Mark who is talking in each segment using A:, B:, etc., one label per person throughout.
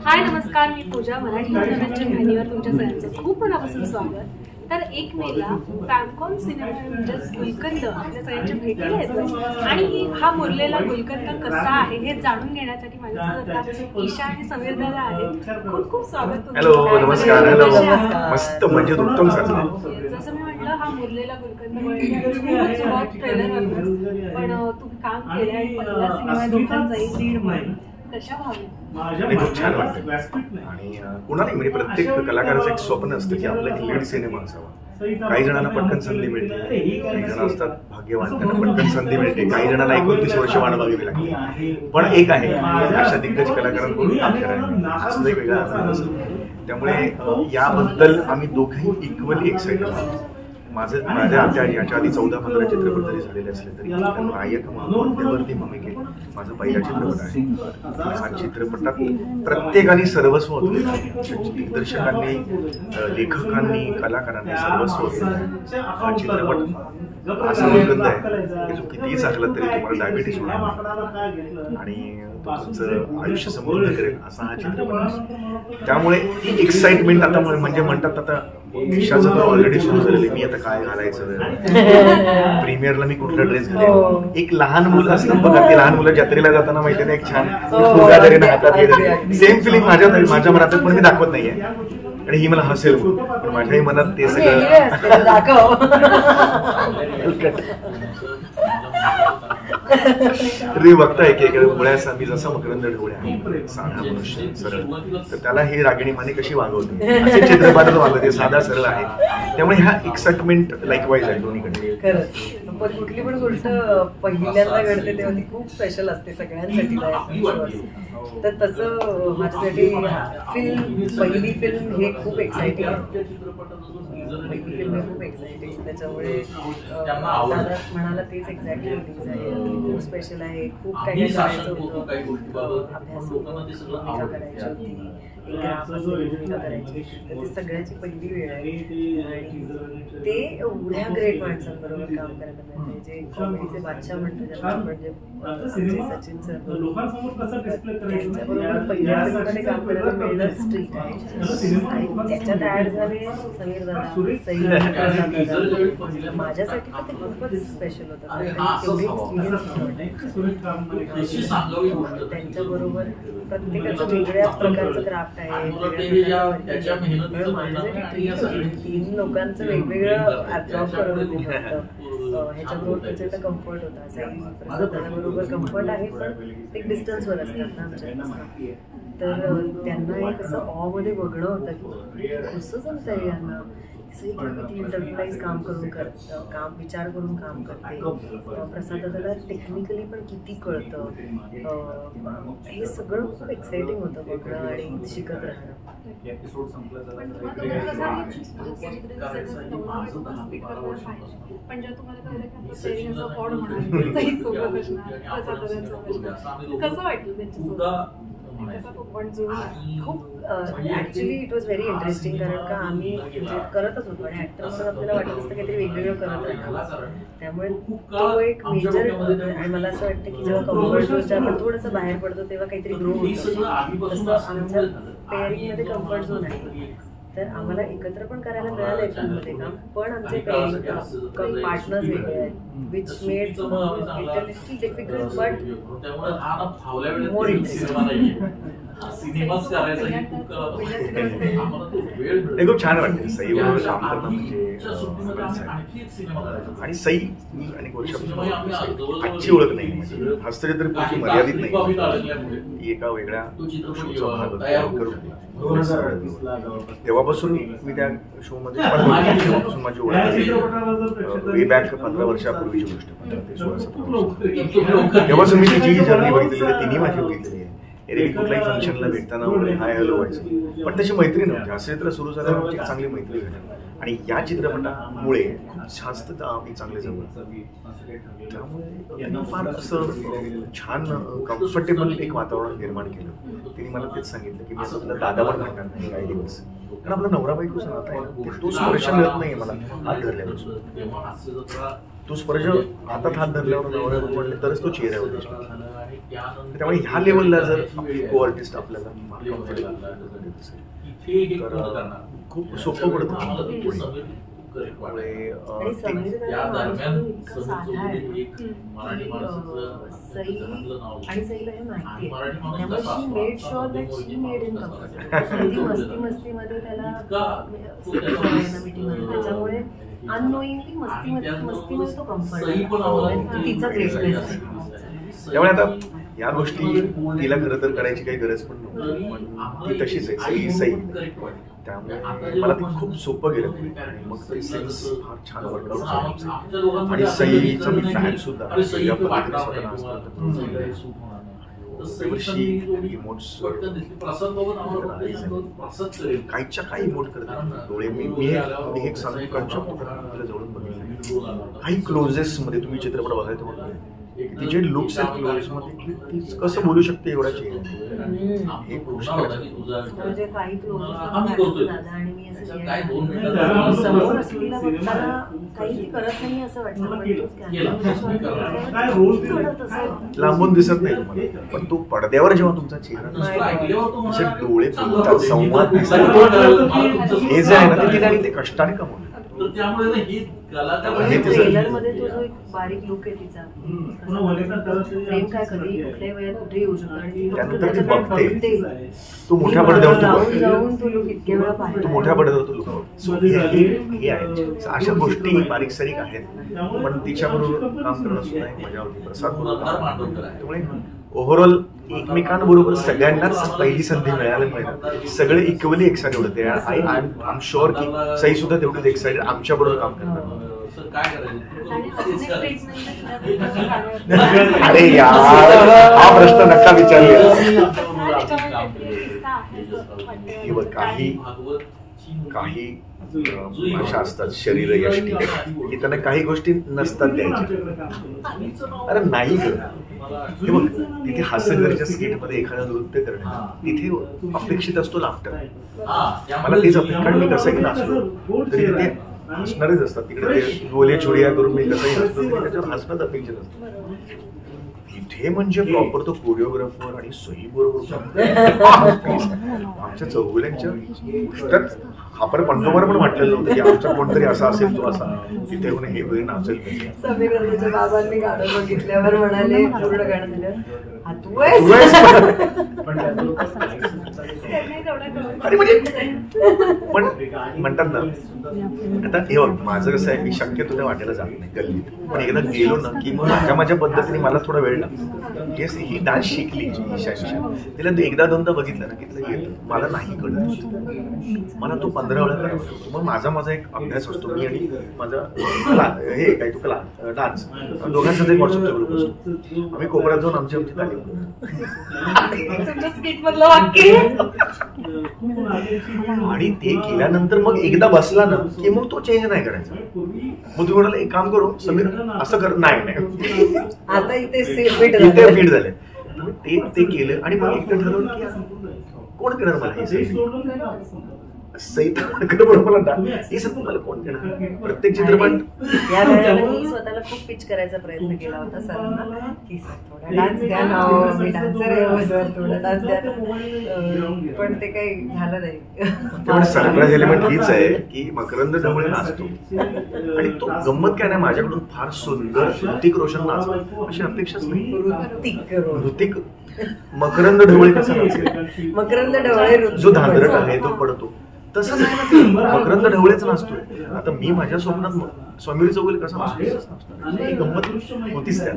A: हाय नमस्कार, मी पूजा. मराठी चित्रपटाच्या वाहिनीवर तुमच्या सगळ्यांचं खूप मनापासून स्वागत. तर 1 मेला फॅमकॉन सिनेमा म्हणजे गुलकंद आपल्या सगळ्यांच्या भेटीला येतो आणि हा मुरलेला गुलकंद कसा आहे हे जाणून घेण्यासाठी माझ्यासोबत ईशा आणि समीर दादा आहेत. खूप खूप स्वागत.
B: हॅलो, नमस्कार. हॅलो, मस्त म्हणजे उत्तम चाललंय.
A: जसं मी म्हटलं, हा मुरलेला गुलकंद ट्रेलर पण तुम्ही काम केलं आणि पहिला सिनेमा दुकान जाईल कशा भावना?
B: खूप छान वाटतं आणि कुणालाही म्हणजे प्रत्येक कलाकाराचं एक स्वप्न असतं की आपला एक लीड सिनेमा असावा. काही जणांना पटकन संधी मिळते, काही जण असतात भाग्यवान त्यांना पटकन संधी मिळते, काही जणांना 29 वर्ष वाट बघावी लागते. पण एक आहे, अशा दिग्गज कलाकारांकडून काम करायला असं एक वेगळा आनंद असतो. त्यामुळे याबद्दल आम्ही दोघंही इक्वली एक्साइटेड आहोत. माझ्या याच्या आधी 14-15 चित्रपट जरी झालेले असले तरी नायक म्हणून भूमिकेत माझं पहिला चित्रपट आहे. हा चित्रपटात प्रत्येकाने सर्वस्व होतं, दिग्दर्शकांनी, लेखकांनी, कलाकारांनी सर्वस्व होतं. हा चित्रपट असा गुलकंद आहे की जो कितीही चांगला तरी तुम्हाला डायबिटीस होणार आणि तुमचं आयुष्य समृद्ध करेल असा हा चित्रपट. त्यामुळे एक्साइटमेंट आता म्हणजे म्हणतात आता ईशाचं तर ऑलरेडी सुरू झालेली, मी आता काय घालायचं, प्रीमियरला मी कुठला ड्रेस घालेल. एक लहान मुलं असतं बघा, ते लहान मुलं जत्रेला जाताना माहिती नाही एक छान फुगादारीने हातात, सेम फिलिंग माझ्या मनात पण मी दाखवत नाहीये आणि ही मला हसेल, पण माझ्याही मनात ते सगळं तुम्ही बघताय की डोळ्याचा मी जसा मकरंद डोळे आहे, साधा मनुष्य सरळ, तर त्याला ही रागिणी माने कशी वागवते असे चित्रपटात वागवते, साधा सरळ आहे. त्यामुळे ह्या एक्साइटमेंट लाईकवाईज आहे दोन्हीकडे.
C: पण कुठली पण गोष्ट पहिल्यांदा घडते तेव्हा ती खूप स्पेशल असते सगळ्यांसाठी. तर तसं माझ्यासाठी पहिली फिल्म हे खूप एक्साइटिंग आहे. पहिली फिल्म खूप एक्साइटिंग, त्याच्यामुळे दादा म्हणाला तेच एक्झॅक्टली खूप स्पेशल आहे. खूप काही करायचं होतं, अभ्यास भूमिका करायची होती, एक ग्राफच भूमिका करायची, तर ती सगळ्याची पहिली वेळ आहे आणि ते एवढ्या ग्रेट माणसांबरोबर काम करायला मिळते, जे कॉमेडीचे बादशाह म्हणतो ज्यांना, म्हणजे सचिन सर, त्यांच्याबरोबर पहिल्या फिल्ममध्ये काम करायला मिळणं स्ट्रीट आहे. आणि त्याच्यात ऍड झाले समीर दादा, सई, माझ्यासाठी तर ते खूपच स्पेशल होतं. त्यांच्याबरोबर प्रत्येकाचं वेगळ्या प्रकारचं क्राफ्ट आहे, 3 लोकांचं वेगवेगळं ऍब्झॉर्ब करत होतं. ह्याच्याबरोबर प्रचंड कम्फर्ट होता. त्याच्याबरोबर कम्फर्ट आहे पण एक डिस्टन्सवर असतात ना आमच्या, तर त्यांना एक असं ऑमध्ये बघणं होतं की कसं जमतंय यांना, किती इंटरप्राइज काम विचार करून काम करते. प्रसादाला टेक्निकली पण किती कळतं, हे सगळं खूप एक्साइटिंग होतं बघणं आणि शिकत राहणं.
A: कसं वाटलं त्यांच्यासोबत?
C: खूप actually it was very interesting, कारण का आम्ही म्हणजे करतच होतो आणि ऍक्टर म्हणून आपल्याला वाटत असतं काहीतरी वेगवेगळं करत राहणार. त्यामुळे तो एक मेजर, आणि मला असं वाटतं की जेव्हा कम्फर्ट झोनच्या आपण थोडंसं बाहेर पडतो तेव्हा काहीतरी ग्रो होतं. तसं आमच्या पेअरिंगमध्ये कम्फर्ट झोन आहे, तर आम्हाला एकत्र पण करायला मिळालंय फिल्ममध्ये काम, पण आमचे पार्टनर्स वेगळे आहेत, which made it a little difficult but more interesting.
B: खूप छान वाटते सई बरोबर काम करणं म्हणजे. आणि सई मी अनेक वर्षापासून आजची ओळख नाही, म्हणजे हस्तरे तरी पुढची मर्यादित नाही, ती एका वेगळ्या शोचा भाग होती. तेव्हापासून मी त्या शो मध्ये तेव्हापासून माझी ओळख वे बॅक 15 वर्षापूर्वीची गोष्ट, 16-17 तेव्हापासून मी तिची जर्नी बघितलेली आहे, तिने माझी बघितलेली आहे. एरवी कुठल्याही फंक्शनला भेटताना हाय हॅलो व्हायचं, पण तशी मैत्री नव्हती. असे तर सुरू झाल्यावर आमची चांगली मैत्री झाली आणि या चित्रपटामुळे खूप जास्त आम्ही चांगले जमलो. त्यामुळे फार असं छान कम्फर्टेबल एक वातावरण निर्माण केलं. तिने मला तेच सांगितलं की मी असं तुला दादा पण म्हणणार नाही काही दिवस, कारण आपला नवरा बायकोचं नातं आहे, तो स्पर्श मिळत नाही मला हात धरल्यापासून. तो स्पर्श हातात हात धरल्यावर नवऱ्यावर पडले तरच तो चेहऱ्यावर दिसतो. त्यामुळे ह्या लेवलला जर आपली को आर्टिस्ट आपल्याला तर खूप सोपं पडतं.
C: त्याच्यामुळे अननोईंगली मस्तीमध्ये तो कम्फर्ट तिचा ग्रेटनेस.
B: त्यामुळे आता या गोष्टी तिला खरं तर करायची काही गरज पण नव्हती, पण ती तशीच आहे सई. त्यामुळे मला ते खूप सोपं गेलं आणि मग ते सेन्स फार छान वर्कआउट झालं. आणि सईचा मी फॅन सुद्धा या पद्धतीने स्वतः नाचतो. काहीच्या काही इमोट करतात डोळे. मी एक सांगतो कन्सेप्ट तुला जवळून बघितलं. काही क्लोजेस मध्ये तुम्ही चित्रपट बघायचं म्हणून तिचे लुक्स आहेत क्लोज मध्ये ती कसं बोलू शकते एवढ्या चेहरा. हे गोष्ट
C: म्हणजे काही क्लोज दादा आणि मी असं समोर असलेला बघताना काही करत नाही असं वाटतं,
B: लांबून दिसत नाही तुम्हाला, पण तो पडद्यावर जेव्हा तुमचा चेहरा दिसतो डोळे बोलतात, संवाद दिसतात, हे जे आहे ना ते तिने ते कष्टाने कमवलं.
C: ट्रेलर मध्ये तो जो एक बारीक लुक आहे तिचा प्रेम काय कधी कुठल्याही वयात कुठे येऊ शकतो आणि
B: तू मोठ्या पडद्यावर
C: जाऊन तो लुक इतके वेळा पाहिजे,
B: तू मोठ्या पडद्यावर तो लुक हे आहे. अशा गोष्टी बारीक सारीक आहेत, पण तिच्याबरोबर काम करणं सुद्धा एक मजा होती. प्रसाद त्यामुळे ओव्हरऑल एकमेकांबरोबर सगळ्यांनाच पहिली संधी मिळायला पाहिजे. सगळे इक्वली एक्साइटेड होते. आय एम शुअर की सई सुद्धा तेवढीच एक्साइटेड आमच्या बरोबर काम करणार. अरे यार हा प्रश्न नका विचारूया. काही अशा असतात शरीर यष्टी की त्यांना काही गोष्टी नसतात द्यायच्या. अरे नाही ग, हे बघ तिथे हास्यगरीच्या स्किट मध्ये एखादं नृत्य करणं तिथे अपेक्षित असतो लाफ्टर. मला तेच अपेक्षा, मी कसंही नाचलो तरी तिथे हसणारच असतात. तिकडे ते गोले चोरिया करून मी कसंही नसतो त्याच्यावर हसणंच अपेक्षित असतं. इथे म्हणजे प्रॉपर तो कोरिओग्राफर आणि सई बरोबर आमच्या चौगुल्यांच्या गोष्टात आपण पंतोबर पण वाटलेलं नव्हतं की आमचा कोणतरी असा असेल तो असा तिथे येऊन हे बघून नाचेल.
C: समीर रंगाच्या बाबांनी गाणं बघितल्यावर म्हणाले पूर्ण गाणं दिलं
B: अरे म्हणजे पण म्हणतात ना आता हे बघ माझं कसं आहे, मी शक्यतो त्या वाटेला जात नाही गल्लीत, पण एकदा गेलो ना की मग माझ्या पद्धतीने मला थोडा वेळ लागतो. येस ही डान्स शिकली ईशा तिला एकदा दोनदा बघितलं ना की तिला येतं, मला नाही कळत. मला तो 15 वेळा करावा लागतो. मग माझा एक अभ्यास असतो, मी आणि माझा कला हे काय तो कला डान्स दोघांचा एक व्हॉट्सअपचा ग्रुप असतो. आम्ही कोकणात जाऊन आमची तालीम आणि ते केल्यानंतर मग एकदा बसला ना की मग तो चेंज नाही करायचा. मग तुम्ही म्हणाला एक काम करू समीर असं कर, नाही
C: आता इथे
B: फिट झाले. ते केलं आणि मग एकदा ठरवलं की कोण करणार मला हे मला कोण देणार. प्रत्येक चित्रपट
C: या वेळेला मी स्वतःला खूप पिच करायचा प्रयत्न केला होता सरांना की सर थोडा डान्स द्या ना, मी डान्सर आहे सर थोडा डान्स द्या, पण ते काही झालं नाही.
B: त्यामुळे सरप्राईज एलिमेंट हीच आहे की मकरंद ढवळे नाचतो आणि तो गंमत काय नाही माझ्याकडून फार सुंदर ऋतिक रोशन नाचतो अशी अपेक्षाच नाही. ऋतिक मकरंद ढवळे कसा नाचेल,
C: मकरंद ढवळे
B: जो धांदरट आहे तो पडतो तसंच आहे ना, ते मकरंद ढवळेच नाचतोय. आता मी माझ्या स्वप्नात समीर चौगुले कसा नाचतोय ही गंमत होतीच त्या.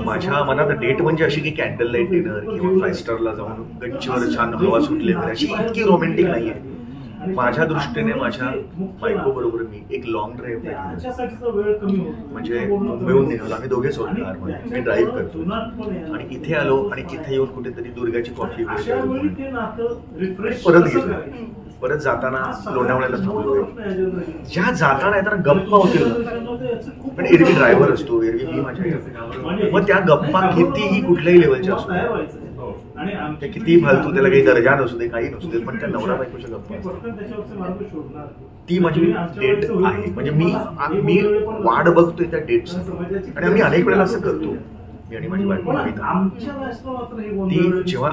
B: माझ्या मनात डेट म्हणजे अशी की कॅन्डल लाईट डिनर किंवा 5 स्टारला जाऊन गच्चीवर छान हवा सुटली अशी इतकी रोमॅन्टिक नाहीये. माझ्या दृष्टीने माझ्या बायको बरोबर मी एक लॉंग ड्राईव्ह म्हणजे मुंबईहून निघालो, आम्ही दोघेच होतो कारमध्ये, मी ड्राईव्ह करतो आणि इथे आलो आणि इथे येऊन कुठेतरी दुर्गाची कॉफी परत घेतलो. परत जाताना लोणावळ्याला थांबलोय. ज्या जाताना येताना गप्पा होतील पण एरवी ड्रायव्हर असतो, एरवी मी माझ्या, मग त्या गप्पा कितीही कुठल्याही लेवलच्या असतो ते किती फालतू, त्याला काही दर्जा नसू दे, काही नसू दे, पण त्या नवरा बायकोच्या गप्पा ती माझी डेट आहे. म्हणजे मी वाट बघतोय त्या डेटसाठी. आणि आम्ही अनेक वेळेला असं करतो, मी आणि माझी बायको ती जेव्हा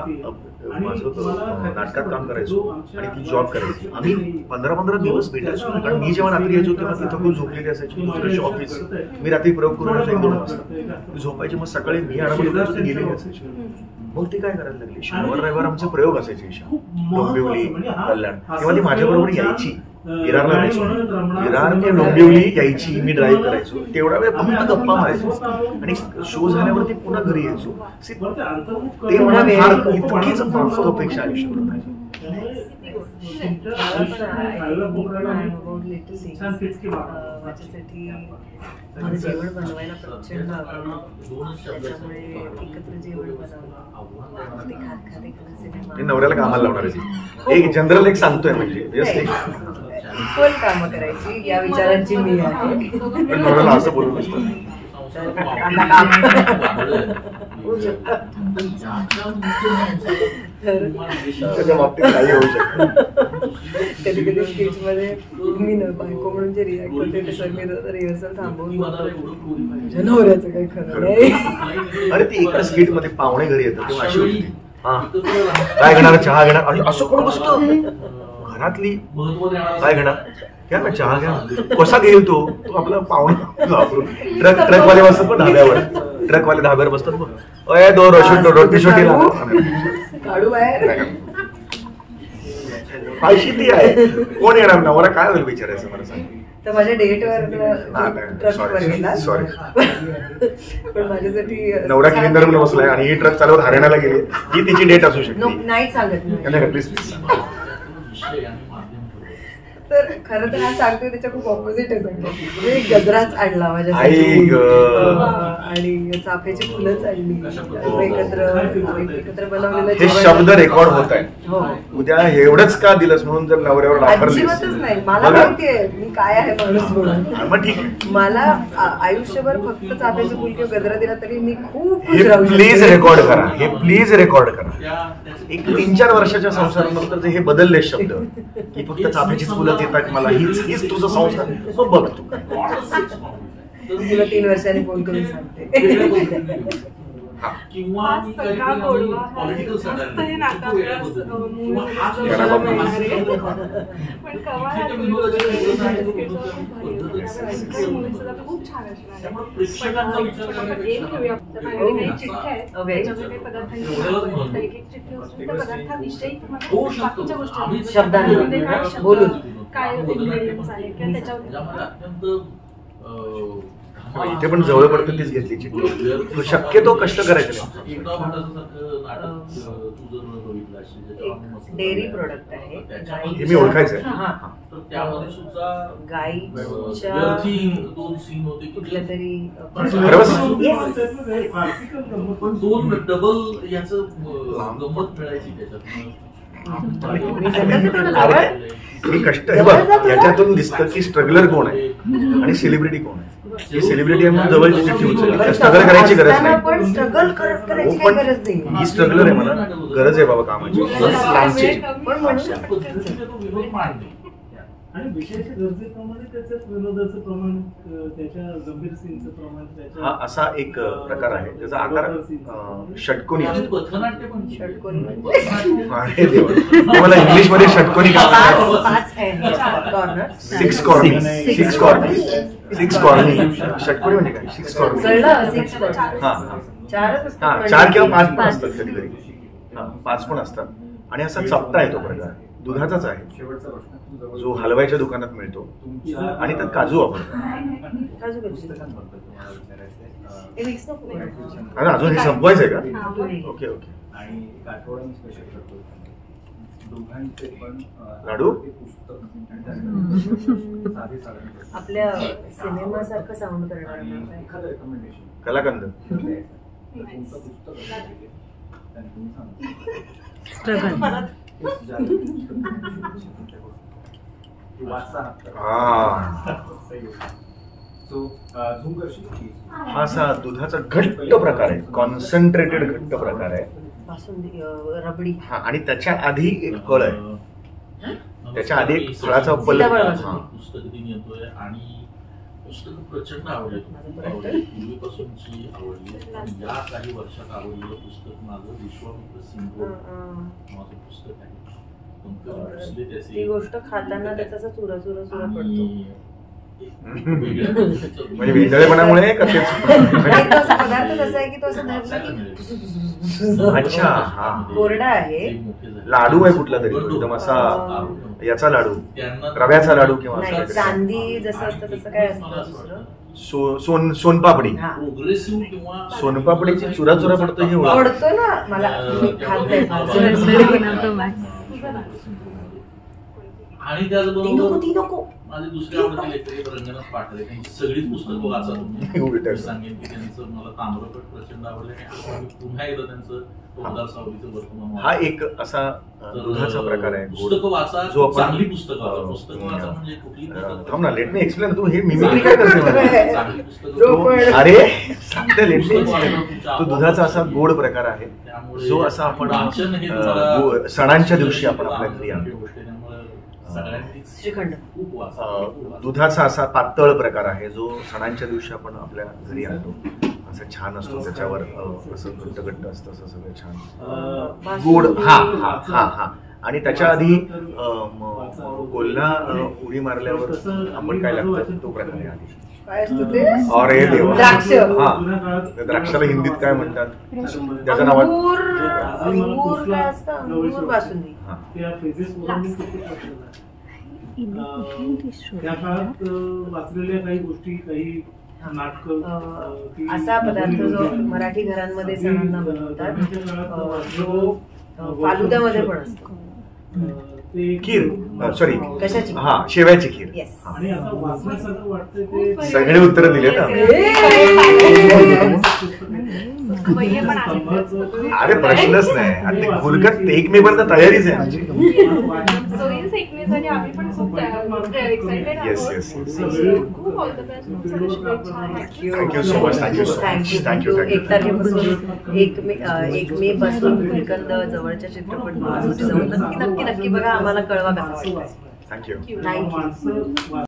B: माझं नाटकात काम करायचो आणि ती जॉब करायची, आम्ही 15-15 दिवस भेटायचो. कारण मी जेव्हा रात्री यायचो तेव्हा ती थकून झोपलेली असायची, दुसऱ्याची ऑफिस, मी रात्री प्रयोग करून 1-2 वाजता झोपायची. मग सकाळी मी आरामात गेलेली असायची. मग ती काय करायला लागली, शनिवार रविवार आमचे प्रयोग असायचे डोंबिवली, कल्याण. तेव्हा ती माझ्याबरोबर यायची, विरारला जायचो, विरार ते डोंबिवली यायची, मी ड्राईव्ह करायचो. तेवढा वेळ फक्त गप्पा मारायचो आणि शो झाल्यावरती पुन्हा घरी यायचो. ते मला इतकीच फक्त अपेक्षा आयुष्यात पाहिजे.
C: माझ्यासाठी मला जेवण बनवायला प्रचंड आवडतं, त्याच्यामुळे एकत्र जेवण बनवणं, ते खात सिनेमा.
B: नवऱ्याला कामाला लावणार आहे, एक जनरल एक सांगतोय, म्हणजे
C: इक्वल कामं करायची या विचारांची मी आहे.
B: पण नवऱ्याला असं बोलू नसतं. त्याच्या बाबतीत काही होऊ शकतं.
C: कधी कधी स्पीच मध्ये मी बायको म्हणून जे रिॲक्ट करते ते सगळे रिहर्सल थांबवून म्हणतो नवऱ्याचं काही खरं नाही.
B: अरे ती एका स्किट मध्ये पाहुणे घरी येतात तेव्हा अशी होती, हा काय घेणार, चहा घेणार, आणि असं कोण बसतो घरातली, काय घेणार, घ्या ना चहा घ्या. कसा घेईल तो आपला पाहुणा वापरून. ट्रकवाले बसतात पण धाब्यावर, ट्रकवाले धाब्यावर बसतात बघ, अय दो रोटी छोटी
C: काढू बाहेर.
B: अशी ती आहे. कोण येणार, नवरा काय होईल विचारायचं मला सांग.
C: तर माझ्या डेटवर ट्रकवर गेला,
B: सॉरी
C: पण माझ्यासाठी
B: नवरा क्लिनर म्हणून बसलाय आणि ही ट्रक चालवत हरियाणाला गेली, ही तिची डेट असू शकते.
C: नाही सांगत
B: प्लीज.
C: तर खरं तर हा सांगतोय त्याच्या खूप ऑपोजिट आहे सगळं. म्हणजे गजराच आणला माझ्यासाठी आणि चाफ्याची फुलंच आणली, एकत्र बनवलेलं.
B: हे शब्द रेकॉर्ड होत आहे. उद्या एवढंच का दिलंस म्हणून जर नवऱ्यावर
C: अजिबातच नाही. मला माहितीये मी काय आहे माणूस म्हणून.
B: मग ठीक आहे,
C: मला आयुष्यभर फक्त चाफ्याचं फुल किंवा गजरा दिला तरी मी खूप खुश राहू शकते.
B: प्लीज रेकॉर्ड करा, हे प्लीज रेकॉर्ड करा. एक 3-4 वर्षाच्या संसारानंतर हे बदलले शब्द की फक्त चाफ्याचीच फुलं येतात मला, हीच तुझं संसार. मग बघ तू
C: तुला 3 वर्षांनी फोन करून सांगते.
A: खूप छान
C: शब्दांना बोलून
A: काय इन्ग्रेडियंट्स आहे किंवा त्याच्यावर
B: इथे पण जवळ पडतं तीच घेतली चिठ्ठी. शक्यतो कष्ट करायचे.
C: डेअरी प्रोडक्ट आहे,
B: हे मी ओळखायचं आहे.
C: गाईच्या कुठल्या तरी
D: डबल याचं गंमत मिळायची त्याच्यात.
B: मी कष्ट, हे बघ याच्यातून दिसतं की स्ट्रगलर कोण आहे आणि सेलिब्रिटी कोण आहे. ही सेलिब्रिटी आहे म्हणून जवळची चिठ्ठी उचलली, स्ट्रगल करायची गरज नाही. ही स्ट्रगलर आहे, मला गरज आहे बाबा कामाची.
D: आणि विषयाच्या गरजेप्रमाणे त्याच्यात विनोदाचं प्रमाण, त्याच्या गंभीर सीनचं प्रमाण,
B: हा असा एक प्रकार आहे ज्याचा आकार षटकोनी असतो. मला इंग्लिश मध्ये षटकोनी सिक्स कॉर्नी षटकोनी म्हणजे काय, 6 कॉर्नी. हा 4 किंवा 5 पण असतात कधी कधी, 5 पण असतात. आणि असा चपटा आहे तो प्रकार, दुधाचाच आहे, जो हलवायच्या दुकानात मिळतो आणि त्यात काजू वापरतात. अजून हे संपवायचंय का? Okay okay. लाडू
C: आपल्या सिनेमासारखं साऊंड करणार
B: कलाकंद. हा असा दुधाचा घट्ट प्रकार आहे, कॉन्सन्ट्रेटेड घट्ट प्रकार आहे.
C: बासुंदी रबडी.
B: हा, आणि त्याच्या आधी एक फळ आहे, त्याच्या आधी एक फळाचा
E: पुस्तक दिन येतोय आणि पुस्तक प्रचंड आवडले, पूर्वीपासूनची आवडली आणि या काही वर्षात आवडलेलं पुस्तक माझं विश्वामित्र सिंह माझं पुस्तक आहे.
C: ती गोष्ट खाताना त्याचा असा चुरा चुरा चुरा पडतो.
B: म्हणजे वेगळेपणामुळे
C: पदार्थ कसा आहे की तो असं धरला.
B: अच्छा, हा
C: कोरडा आहे.
B: लाडू आहे कुठला तरी एकदम असा याचा लाडू, रव्याचा लाडू किंवा
C: चांदी जसं असतं तसं काय असतं
B: सोनपापडी. सोनपापडीची चुरा चुरा पडतो हे
C: पडतो ना. मला
E: आणि त्याचबरोबर माझे दुसरे आवडते लेखक रंगनाथ पाटील, त्यांची सगळीच पुस्तकं वाचा तुम्ही. सांगेन की त्यांचं मला ताम्रपट प्रचंड आवडलं आणि पुन्हा एकदा त्यांचं टोकदार सावलीचं वर्तमान.
B: हा एक असा दुधाचा प्रकार आहे.
E: पुस्तकं वाचा, जो चांगली पुस्तकं वाचा. पुस्तकं वाचा म्हणजे कुठली
B: थांब ना, लेट मी एक्सप्लेन. तू हे मिमिक्री काय करते?
E: चांगली पुस्तकं
B: अरे सांगते, लेट मी एक्सप्लेन. तो दुधाचा असा गोड प्रकार आहे जो असा आपण सणांच्या दिवशी आपण आपल्या घरी आणतो.
C: श्रीखंड.
B: दुधाचा असा पातळ प्रकार आहे जो सणांच्या दिवशी आपण आपल्या घरी आणतो. असं छान असतो, त्याच्यावर असं घट्ट असतं, असं सगळं छान गोड. हा हा हा हा. आणि त्याच्या आधी कोल्हा उडी मारल्यावर आपण काय लागतं तो प्रकार आहे आधी. अरे देवा,
C: द्राक्ष.
B: हा, द्राक्षाला हिंदीत काय म्हणतात त्याचं नाव?
D: त्या काळात वाचलेल्या काही गोष्टी, काही नाटकं.
C: असा पदार्थ जो मराठी घरांमध्ये सणांना बनवतात, जो फालुद्यामध्ये पण असतो.
B: खीर, सॉरी
C: कशाची?
B: हा, शेवयाची खीर.
D: आणि असं वाचण्यासारखं वाटतंय ते
B: सगळे उत्तर दिले ना. अरे प्रश्नच नाही. आता खुलकत एक मे पर्यंत तयारीच आहे. Yes yes yes. Thank you so much. Thank you so much. Thank you.
C: 1 तारखेपासून 1 मे पासून गुलकंद जवळच्या चित्रपट नक्की नक्की नक्की बघा. आम्हाला कळवा कसा वाटतं.
B: थँक्यू.
C: थँक्यू.